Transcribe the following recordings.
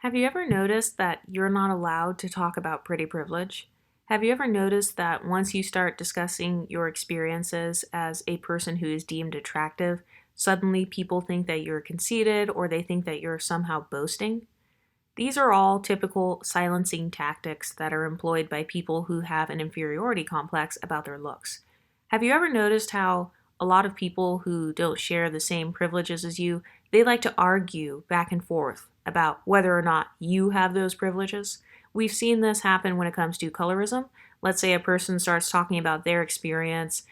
Have you ever noticed that you're not allowed to talk about pretty privilege? Have you ever noticed that once you start discussing your experiences as a person who is deemed attractive, suddenly people think that you're conceited or they think that you're somehow boasting? These are all typical silencing tactics that are employed by people who have an inferiority complex about their looks. Have you ever noticed how a lot of people who don't share the same privileges as you, they like to argue back and forth about whether or not you have those privileges? We've seen this happen when it comes to colorism. Let's say a person starts talking about their experience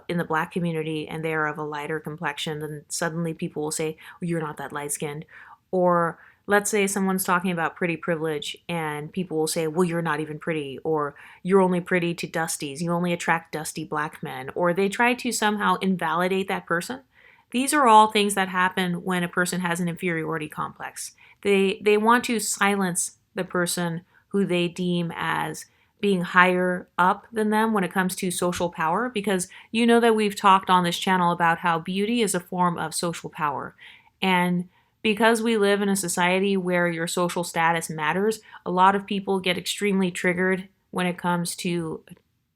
in the black community and they're of a lighter complexion, then suddenly people will say, "Well, you're not that light skinned." Or let's say someone's talking about pretty privilege and people will say, "Well, you're not even pretty," or "You're only pretty to dusties, you only attract dusty black men," or they try to somehow invalidate that person. These are all things that happen when a person has an inferiority complex. They want to silence the person who they deem as being higher up than them when it comes to social power, because you know that we've talked on this channel about how beauty is a form of social power. And because we live in a society where your social status matters, a lot of people get extremely triggered when it comes to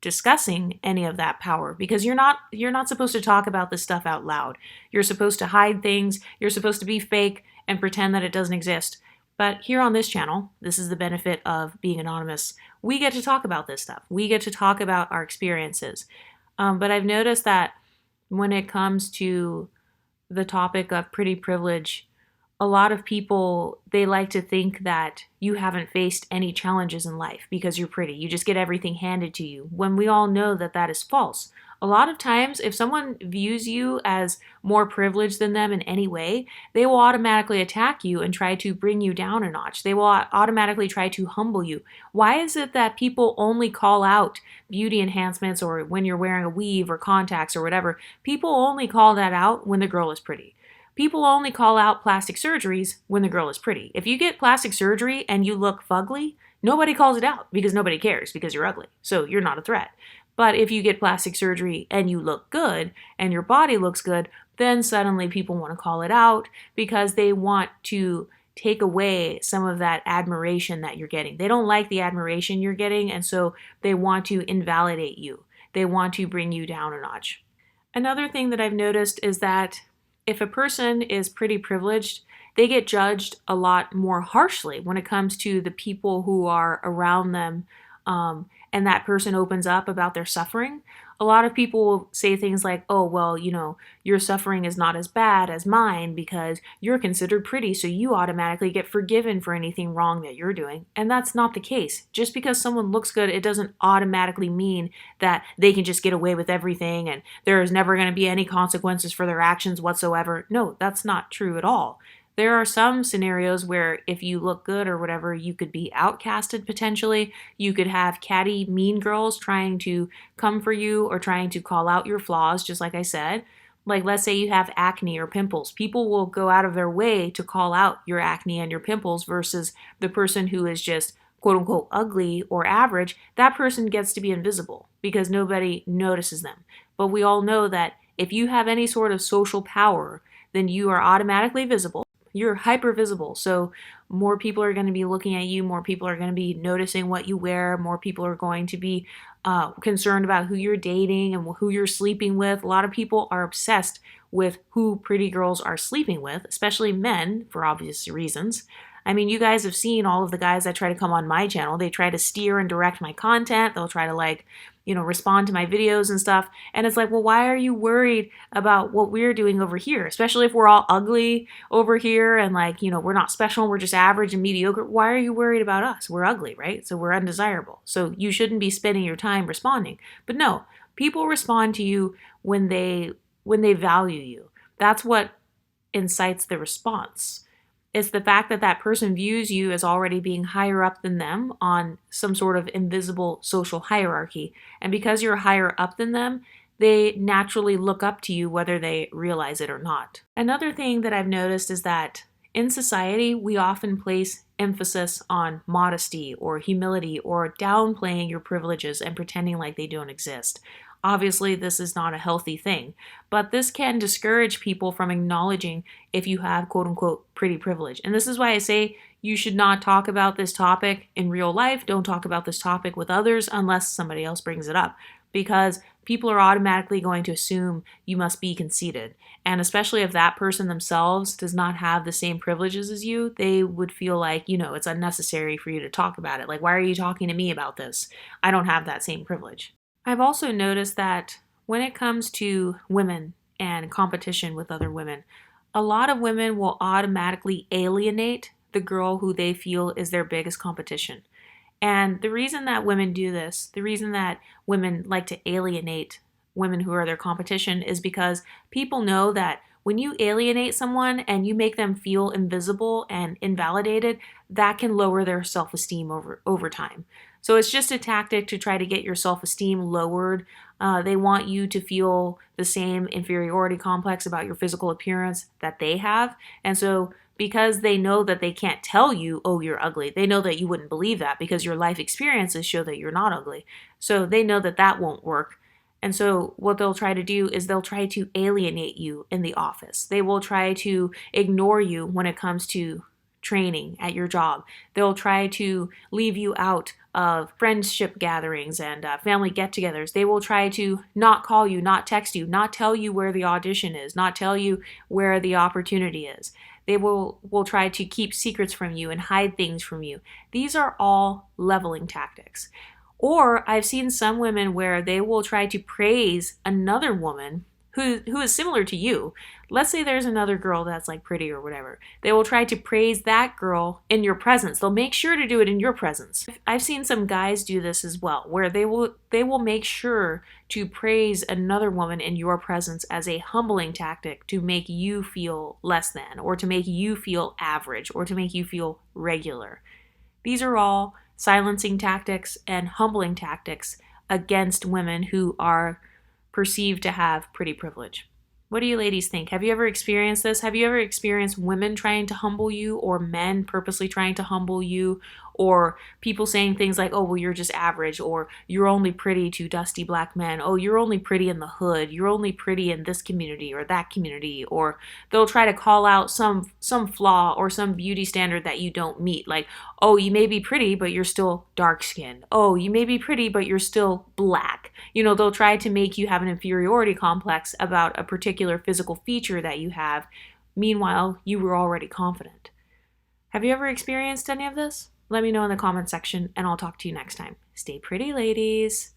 discussing any of that power, because you're not supposed to talk about this stuff out loud. You're supposed to hide things, you're supposed to be fake and pretend that it doesn't exist. But here on this channel, this is the benefit of being anonymous. We get to talk about this stuff. We get to talk about our experiences. But I've noticed that when it comes to the topic of pretty privilege, a lot of people, they like to think that you haven't faced any challenges in life because you're pretty. You just get everything handed to you, when we all know that that is false. A lot of times, if someone views you as more privileged than them in any way, they will automatically attack you and try to bring you down a notch. They will automatically try to humble you. Why is it that people only call out beauty enhancements, or when you're wearing a weave or contacts or whatever? People only call that out when the girl is pretty. People only call out plastic surgeries when the girl is pretty. If you get plastic surgery and you look fugly, nobody calls it out because nobody cares because you're ugly. So you're not a threat. But if you get plastic surgery and you look good and your body looks good, then suddenly people want to call it out because they want to take away some of that admiration that you're getting. They don't like the admiration you're getting, and so they want to invalidate you. They want to bring you down a notch. Another thing that I've noticed is that if a person is pretty privileged, they get judged a lot more harshly when it comes to the people who are around them, and that person opens up about their suffering. A lot of people will say things like, "Oh, well, your suffering is not as bad as mine because you're considered pretty, so you automatically get forgiven for anything wrong that you're doing." And that's not the case. Just because someone looks good, it doesn't automatically mean that they can just get away with everything and there is never going to be any consequences for their actions whatsoever. No, that's not true at all. There are some scenarios where if you look good or whatever, you could be outcasted potentially. You could have catty, mean girls trying to come for you or trying to call out your flaws, just like I said. Like, let's say you have acne or pimples. People will go out of their way to call out your acne and your pimples versus the person who is just quote unquote ugly or average. That person gets to be invisible because nobody notices them. But we all know that if you have any sort of social power, then you are automatically visible. You're hyper visible. So more people are going to be looking at you, more people are going to be noticing what you wear, more people are going to be concerned about who you're dating and who you're sleeping with. A lot of people are obsessed with who pretty girls are sleeping with, especially men, for obvious reasons. I mean, you guys have seen all of the guys that try to come on my channel. They try to steer and direct my content. They'll try to respond to my videos and stuff. And it's like, well, why are you worried about what we're doing over here? Especially if we're all ugly over here and we're not special, we're just average and mediocre. Why are you worried about us? We're ugly, right? So we're undesirable. So you shouldn't be spending your time responding. But no, people respond to you when they value you. That's what incites the response. It's the fact that that person views you as already being higher up than them on some sort of invisible social hierarchy. And because you're higher up than them, they naturally look up to you whether they realize it or not. Another thing that I've noticed is that in society, we often place emphasis on modesty or humility or downplaying your privileges and pretending like they don't exist. Obviously, this is not a healthy thing, but this can discourage people from acknowledging if you have quote unquote pretty privilege. And this is why I say you should not talk about this topic in real life. Don't talk about this topic with others unless somebody else brings it up, because people are automatically going to assume you must be conceited. And especially if that person themselves does not have the same privileges as you, they would feel like, it's unnecessary for you to talk about it. Like, why are you talking to me about this? I don't have that same privilege. I've also noticed that when it comes to women and competition with other women, a lot of women will automatically alienate the girl who they feel is their biggest competition. And the reason that women do this, the reason that women like to alienate women who are their competition, is because people know that when you alienate someone and you make them feel invisible and invalidated, that can lower their self-esteem over time. So it's just a tactic to try to get your self-esteem lowered. They want you to feel the same inferiority complex about your physical appearance that they have. And so because they know that they can't tell you, oh, you're ugly. They know that you wouldn't believe that because your life experiences show that you're not ugly. So they know that that won't work. And so what they'll try to do is they'll try to alienate you in the office. They will try to ignore you when it comes to training at your job. They'll try to leave you out of friendship gatherings and family get-togethers. They will try to not call you, not text you, not tell you where the audition is, not tell you where the opportunity is. They will try to keep secrets from you and hide things from you. These are all leveling tactics. Or I've seen some women where they will try to praise another woman who is similar to you. Let's say there's another girl that's like pretty or whatever. They will try to praise that girl in your presence. They'll make sure to do it in your presence. I've seen some guys do this as well, where they will make sure to praise another woman in your presence as a humbling tactic to make you feel less than, or to make you feel average, or to make you feel regular. These are all silencing tactics and humbling tactics against women who are perceived to have pretty privilege. What do you ladies think? Have you ever experienced this? Have you ever experienced women trying to humble you, or men purposely trying to humble you, or people saying things like, oh, well, you're just average, or you're only pretty to dusty black men, oh, you're only pretty in the hood, you're only pretty in this community or that community, or they'll try to call out some flaw or some beauty standard that you don't meet, like, oh, you may be pretty, but you're still dark skinned. Oh, you may be pretty, but you're still black. They'll try to make you have an inferiority complex about a particular physical feature that you have. Meanwhile, you were already confident. Have you ever experienced any of this? Let me know in the comment section, and I'll talk to you next time. Stay pretty, ladies.